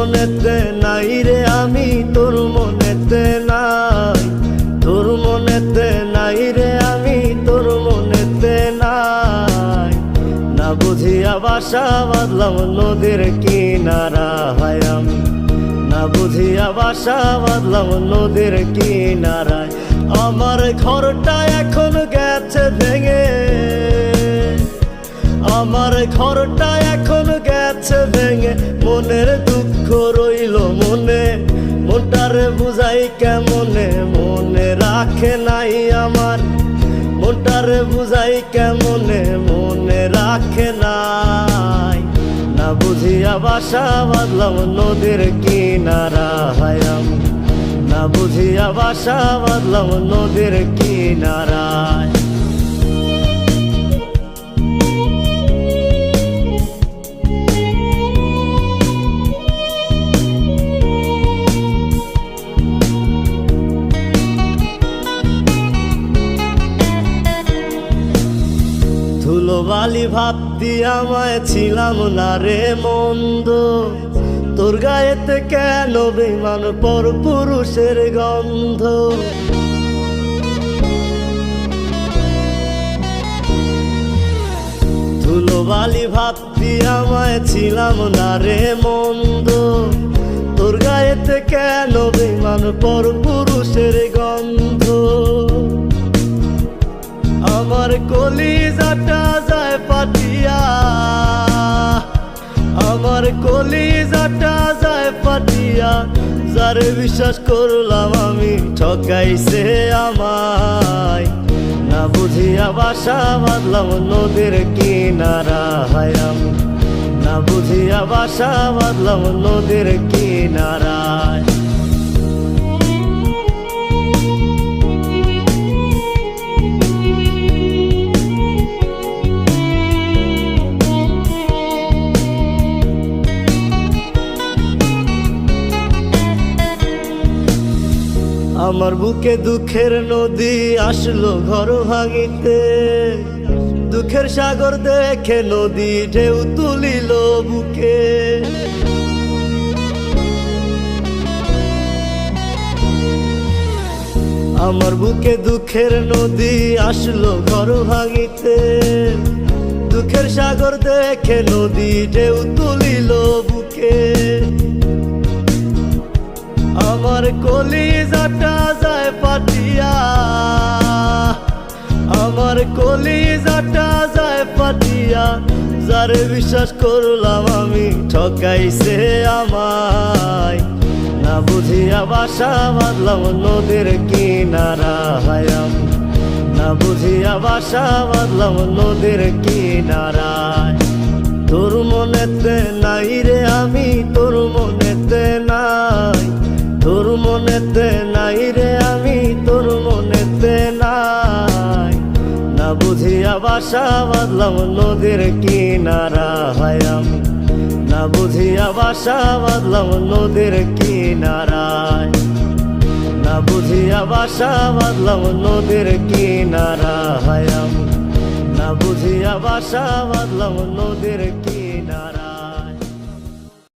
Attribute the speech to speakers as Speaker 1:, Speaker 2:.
Speaker 1: মনেতে নাই রে আমি, তোর মনেতে নাই, তোর মনেতে নাই রে আমি, তোর মনেতে নাই। না বুঝিয়া বাসা বাঁধলাম নদীর কিনারা হায় আমি, না বুঝিয়া বাসা বাঁধলাম নদীর কিনারায়। আমার ঘরটা এখন গেছে ভেঙে, আমার ঘরটা এখন গেছে ভেঙে, মনের দুঃখ রইল মনে, মনটারে বুঝাই কেমনে, মনে রাখে নাই আমার, মনটারে বুঝাই কেমনে, মনে রাখে নাই। না বুঝিয়া বাসা বাঁধলাম নদীর কিনারা হায় আমি, না বুঝিয়া বাসা বাঁধলাম নদীর কিনারায়। ধুলোবালি ভাবতি আমায় ছিলাম না রে মন্দ, তোর গায়েতে কেন বেমান পর পুরুষের গন্ধ। ধুলোবালি ভাবতি আমায় ছিলাম না রে মন্দ, তোর গায়েতে কেন বেমান পর পুরুষের গন্ধ। আমার কলিজাটা যায় ফাটিয়া, আমার কলিজাটা যায় ফাটিয়া, যারে বিশ্বাস করলাম আমি ঠকাইছে আমায়। না বুঝিয়া বাসা বাঁধলাম নদীর কিনারা হায় আমি, না বুঝিয়া বাসা বাঁধলাম নদীর কিনারায়। আমার বুকে দুঃখের নদী আসলো ঘর ভাঙিতে, দুঃখের সাগর দেখে নদী ঢেউ তুলিল বুকে। আমার বুকে দুঃখের নদী আসলো ঘর ভাঙিতে, দুঃখের সাগর দেখে নদী ঢেউ তুলিল বুকে। আমার কলিজাটা যায় ফাটিয়া, আমার কলিজাটা যায় ফাটিয়া, যারে বিশ্বাস করলাম আমি ঠকাইছে আমায়। না বুঝিয়া বাসা বাঁধলাম নদীর কিনারা হায় আমি, না বুঝিয়া বাসা বাঁধলাম নদীর কিনারায়। তোর মনেতে নাই রে আমি, তোর মনেতে নাই, তোর মনেতে নাই রে আমি, তোর মনেতে নাই। না বুঝিয়া বাসা বাঁধলাম নদীর কিনারা হায় আমি, না বুঝিয়া বাসা বাঁধলাম নদীর কিনারায়, না বুঝিয়া বাসা বাঁধলাম নদীর কিনারা হায় আমি, না বুঝিয়া বাসা বাঁধলাম নদীর কিনারা।